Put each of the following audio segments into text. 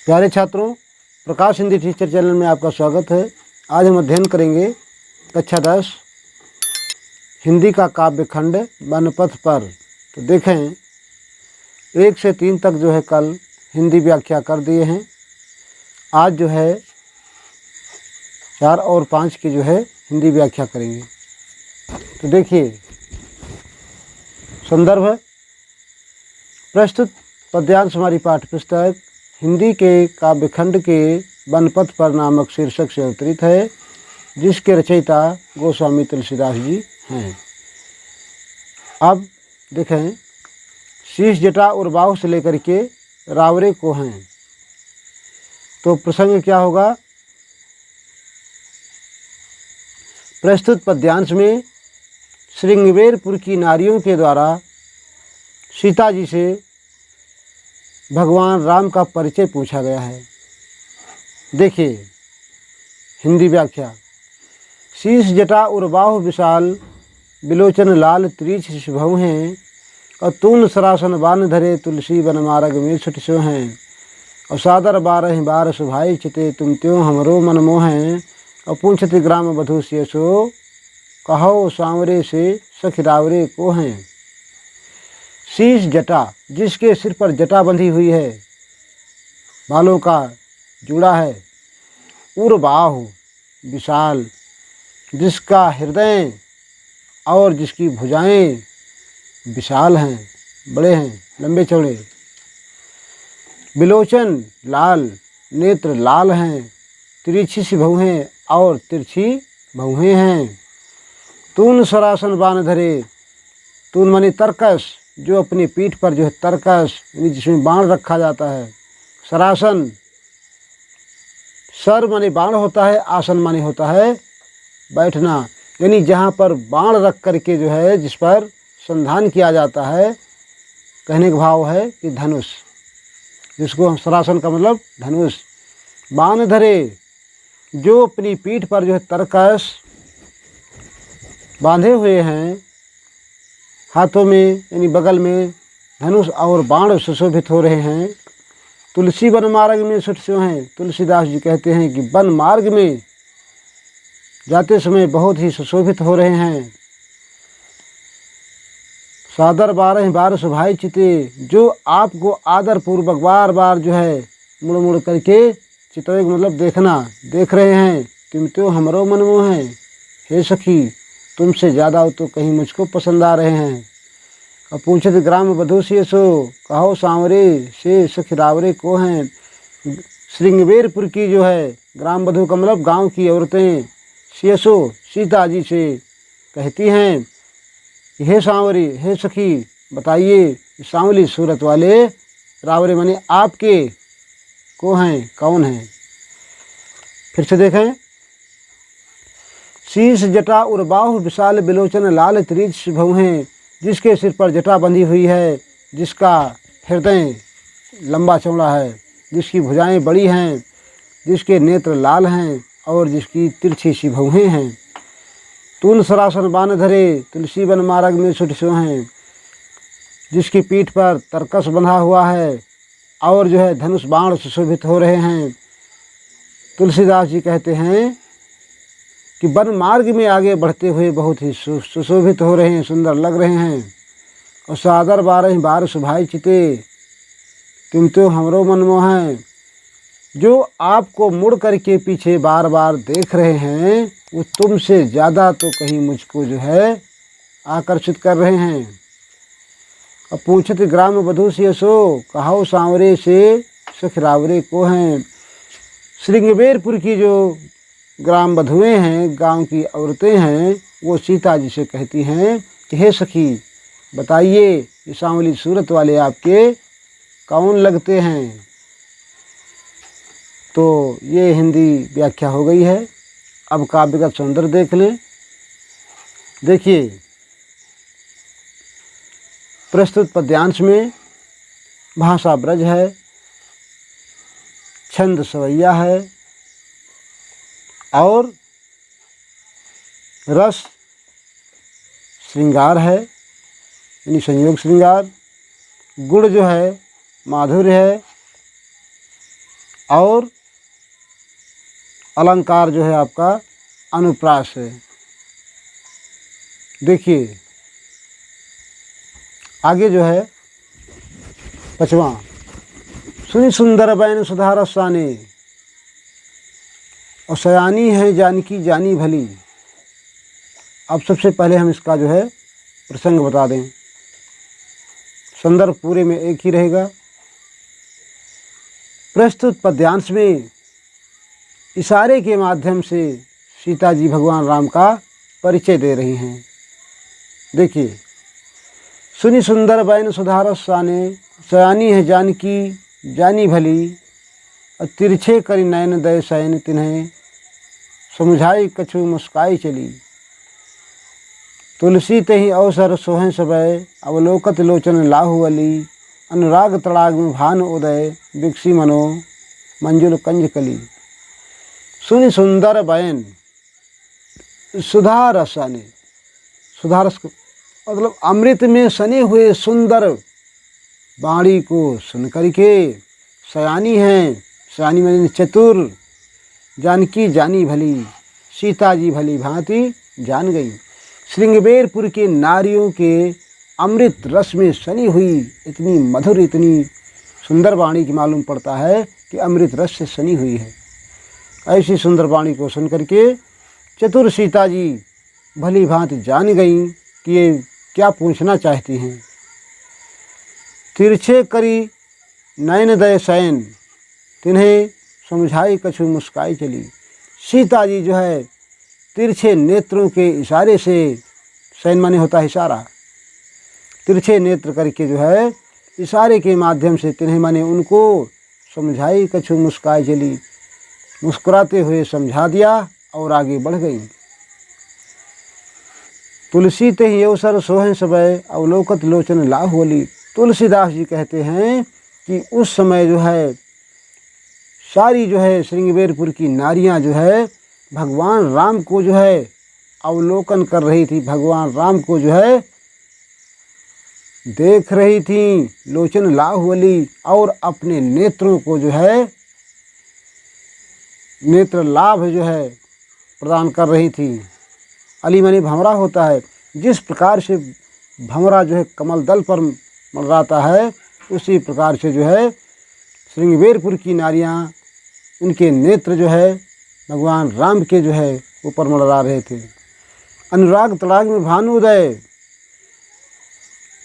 प्यारे छात्रों, प्रकाश Hindi teacher channel में आपका स्वागत है। आज हम अध्ययन करेंगे कक्षा 10 हिंदी का काव्य खंड वनपथ पर। तो देखें 1 से 3 तक जो है कल हिंदी व्याख्या कर दिए हैं। आज जो है 4 और 5 की जो है हिंदी व्याख्या करेंगे। तो देखिए संदर्भ प्रस्तुत पद्यांश हमारी पाठ्य पुस्तक हिंदी के काव्यखंड के वनपथ पर नामक शीर्षक से अवतरित है, जिसके रचयिता गोस्वामी तुलसीदास जी हैं। अब देखें शीश जटा और बाहु से लेकर के रावरे को हैं। तो प्रसंग क्या होगा? प्रस्तुत पद्यांश में श्रृंगवेरपुर की नारियों के द्वारा सीता जी से भगवान राम का परिचय पूछा गया है। देखिए हिंदी व्याख्या। शीश जटा और बाहु विशाल, बिलोचन लाल त्रिछ शुभऊ हैं, और तून सरासन बान धरे, तुलसी बन मार्ग में छुट सो हैं। और सादर 12 बार सुभाई चिते, तुम त्यों हमरो मन मोहें। और पूछति ग्राम बधू से सो, कहो सांवरे से सखिरावरे को हैं। शीश जटा, जिसके सिर पर जटा बंधी हुई है, बालों का जूड़ा है। उर्बाहु विशाल, जिसका हृदय और जिसकी भुजाएं विशाल हैं, बड़े हैं, लंबे चौड़े। बिलोचन लाल, नेत्र लाल हैं, तिरछी सी भौहें और तिरछी भौहें हैं। तून सरासन बान धरे, तून माने तरकस, जो अपनी पीठ पर जो है तरकस यानी जिसमें बाण रखा जाता है। सरासन, सर माने बाण होता है, आसन माने होता है बैठना, यानी जहाँ पर बाण रख करके जो है जिस पर संधान किया जाता है। कहने का भाव है कि धनुष, जिसको सरासन का मतलब धनुष। बाण धरे, जो अपनी पीठ पर जो है तरकस बांधे हुए हैं, हाथों में यानी बगल में धनुष और बाण सुशोभित हो रहे हैं। तुलसी वन मार्ग में छुट सो हैं। तुलसीदास जी कहते हैं कि वन मार्ग में जाते समय बहुत ही सुशोभित हो रहे हैं। सादर 12 बार सुभाई चिते, जो आपको आदर पूर्वक बार बार जो है मुड़ मुड़ करके चितोए मतलब देखना, देख रहे हैं। तुम तो हमरो मन मोह है, हे सखी तुमसे ज़्यादा तो कहीं मुझको पसंद आ रहे हैं। और पूछत ग्राम बधू से सो, कहो सांवरे से सखिरावरे को हैं। श्रृंगवेरपुर की जो है ग्राम बधू का मतलब गाँव की औरतें शेषो सीता जी से कहती हैं, हे सांवरी, हे सखी बताइए सांवली सूरत वाले रावरे माने आपके को हैं, कौन हैं? फिर से देखें। शीश जटा और बाहु विशाल, बिलोचन लाल त्रिछ भौहें, जिसके सिर पर जटा बंधी हुई है, जिसका हृदय लंबा चौड़ा है, जिसकी भुजाएं बड़ी हैं, जिसके नेत्र लाल हैं और जिसकी तिरछी सी भौहें हैं। तून सरासन बान धरे, तुलसी वन मार्ग में छुट सो हैं, जिसकी पीठ पर तरकस बंधा हुआ है और जो है धनुष बाण सुशोभित हो रहे हैं। तुलसीदास जी कहते हैं कि वन मार्ग में आगे बढ़ते हुए बहुत ही सुशोभित हो रहे हैं, सुंदर लग रहे हैं। और सादर 12 बार सुभाई चिते, तुम तो हमरो मन मोह हैं, जो आपको मुड़ करके पीछे बार बार देख रहे हैं, वो तुमसे ज़्यादा तो कहीं मुझको जो है आकर्षित कर रहे हैं। अब पूछत ग्राम बधू से सो, कहो सांवरे से सखिरावरे को हैं। श्रृंगवेरपुर की जो ग्राम बधुएं हैं, गांव की औरतें हैं, वो सीता जी से कहती हैं कि हे सखी बताइए ये सांवली सूरत वाले आपके कौन लगते हैं। तो ये हिंदी व्याख्या हो गई है। अब काव्य का सौंदर्य देख लें। देखिए प्रस्तुत पद्यांश में भाषा ब्रज है, छंद सवैया है और रस श्रृंगार है, यानी संयोग श्रृंगार। गुण जो है माधुर्य है, और अलंकार जो है आपका अनुप्रास है। देखिए आगे जो है 5वां, सुनि सुंदर बैन सुधा रसाने, और सयानी है जानकी जानी भली। अब सबसे पहले हम इसका जो है प्रसंग बता दें। संदर्भ पूरे में एक ही रहेगा। प्रस्तुत पद्यांश में इशारे के माध्यम से सीता जी भगवान राम का परिचय दे रही हैं। देखिए, सुनि सुंदर बैन सुधा रसाने, सयानी है जानकी जानी भली, और तिरछे करी नयन दय शयन तिन्हें, समुझाई कछु मुस्काई चली। तुलसी तेहि अवसर सोहें सबय, अवलोकत लोचन लाहुअली, अनुराग तड़ाग में भान उदय, बिकसी मनो मंजुल कंज कली। सुनि सुंदर बयन, सुधा रसाने, सुधा रस मतलब अमृत में सने हुए सुंदर वाणी को सुन करके, सयानी हैं, सयानी में चतुर, जानकी जानी भली, सीता जी भली भांति जान गई। श्रृंगबेरपुर के नारियों के अमृत रस में सनी हुई इतनी मधुर, इतनी सुंदर वाणी की मालूम पड़ता है कि अमृत रस से सनी हुई है। ऐसी सुंदर वाणी को सुन करके चतुर सीता जी भली भांति जान गई कि ये क्या पूछना चाहती हैं। तिरछे करी नयन दय शयन, तिन्हें समझाई कछु मुस्काई चली। सीता जी जो है तिरछे नेत्रों के इशारे से, शयन माने होता है इशारा, तिरछे नेत्र करके जो है इशारे के माध्यम से, तिन्हें माने उनको, समझाई कछु मुस्काई चली, मुस्कुराते हुए समझा दिया और आगे बढ़ गई। तुलसी ते ही अवसर सोहें सबय, अवलोकत लोचन लाहुअली। तुलसीदास जी कहते हैं कि उस समय जो है सारी जो है श्रृंगबेरपुर की नारियां जो है भगवान राम को जो है अवलोकन कर रही थी, भगवान राम को जो है देख रही थी, लोचन लाहुअली, और अपने नेत्रों को जो है नेत्र लाभ जो है प्रदान कर रही थी। अली माने भंवरा होता है। जिस प्रकार से भंवरा जो है कमल दल पर मंडराता है, उसी प्रकार से जो है श्रृंगबेरपुर की नारियां, उनके नेत्र जो है भगवान राम के जो है ऊपर मंडरा रहे थे। अनुराग तड़ाग में भानुदय,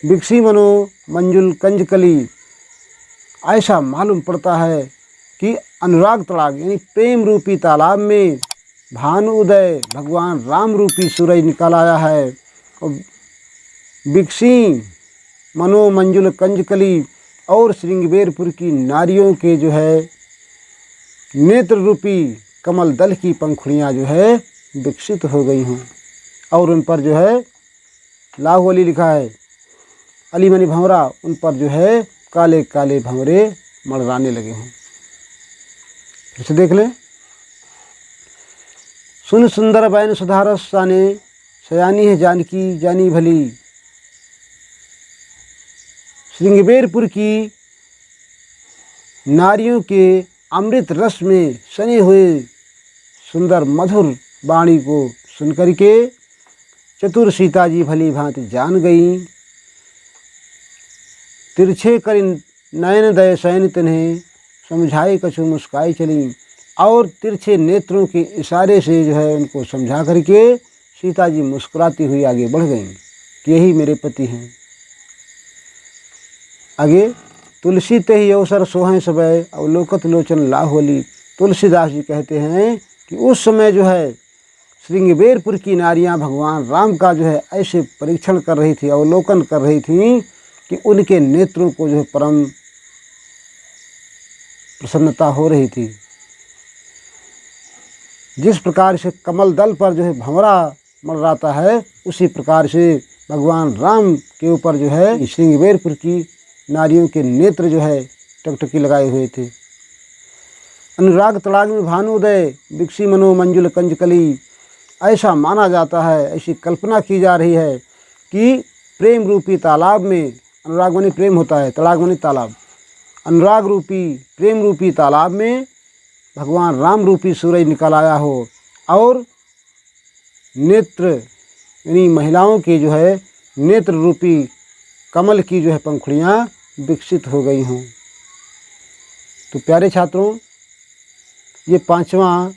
बिकसी मनो मंजुल कंजकली। ऐसा मालूम पड़ता है कि अनुराग तड़ाग यानी प्रेम रूपी तालाब में भानु उदय, भगवान राम रूपी सूरज निकल आया है। और बिकसी मनो मंजुल कंजकली, और श्रृंगबेरपुर की नारियों के जो है नेत्र रूपी कमल दल की पंखुड़ियाँ जो है विकसित हो गई हों, और उन पर जो है लाहुअली लिखा है, अली मनी भंवरा, उन पर जो है काले काले भंवरे मंडराने लगे हों। फिर से देख लें। सुन सुंदर बैन सुधा रसाने, सयानी है जानकी जानी भली। श्रृंगबेरपुर की नारियों के अमृत रस में सने हुए सुंदर मधुर वाणी को सुनकर के चतुर सीता जी भली भांति जान गई। तिरछे करी नयन दय शयन तिन्हें, समझाई कछु मुस्काई चली। और तिरछे नेत्रों के इशारे से जो है उनको समझा करके सीता जी मुस्कुराती हुई आगे बढ़ गईं कि यही मेरे पति हैं। आगे, तुलसी ते ही अवसर सोहें सबय, अवलोकत लोचन लाहुअली। तुलसीदास जी कहते हैं कि उस समय जो है श्रृंगबेरपुर की नारियां भगवान राम का जो है ऐसे परीक्षण कर रही थी, अवलोकन कर रही थी कि उनके नेत्रों को जो है परम प्रसन्नता हो रही थी। जिस प्रकार से कमल दल पर जो है भंवरा मंडराता है, उसी प्रकार से भगवान राम के ऊपर जो है श्रृंगबेरपुर की नारियों के नेत्र जो है टकटकी लगाए हुए थे। अनुराग तड़ाग में भानुदय, बिकसी मनो मंजुल कंजकली। ऐसा माना जाता है, ऐसी कल्पना की जा रही है कि प्रेम रूपी तालाब में, अनुराग मनी प्रेम होता है, तड़ाग मनी तालाब, अनुराग रूपी प्रेम रूपी तालाब में भगवान राम रूपी सूरज निकल आया हो और नेत्र यानी महिलाओं की जो है नेत्र रूपी कमल की जो है पंखुड़ियाँ विकसित हो गई हों। तो प्यारे छात्रों, ये 5वां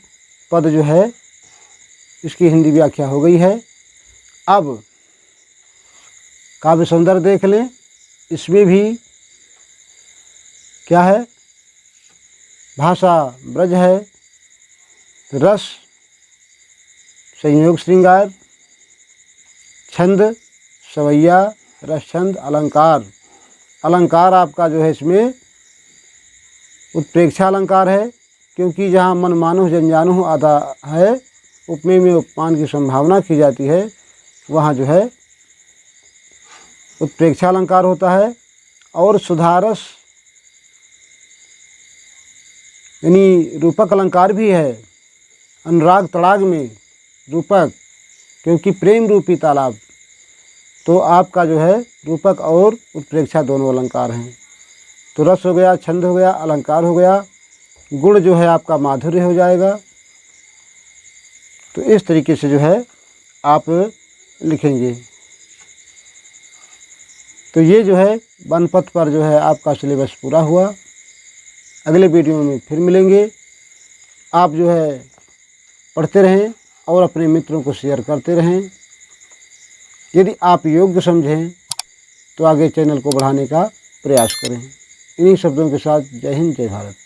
पद जो है इसकी हिंदी व्याख्या हो गई है। अब काव्य सौंदर्य देख लें। इसमें भी क्या है, भाषा ब्रज है, रस संयोग श्रृंगार, छंद सवैया, रस छंद, अलंकार। अलंकार आपका जो है इसमें उत्प्रेक्षा अलंकार है, क्योंकि जहाँ मन मानो जन जानो आधा है, उपमेय में उपमान की संभावना की जाती है, वहाँ जो है उत्प्रेक्षा अलंकार होता है। और सुधारस यानी रूपक अलंकार भी है। अनुराग तड़ाग में रूपक, क्योंकि प्रेम रूपी तालाब, तो आपका जो है रूपक और उत्प्रेक्षा दोनों अलंकार हैं। तो रस हो गया, छंद हो गया, अलंकार हो गया, गुण जो है आपका माधुर्य हो जाएगा। तो इस तरीके से जो है आप लिखेंगे। तो ये जो है बनपथ पर जो है आपका सिलेबस पूरा हुआ। अगले वीडियो में फिर मिलेंगे। आप जो है पढ़ते रहें और अपने मित्रों को शेयर करते रहें। यदि आप योग्य समझें तो आगे चैनल को बढ़ाने का प्रयास करें। इन्हीं शब्दों के साथ जय हिंद, जय भारत।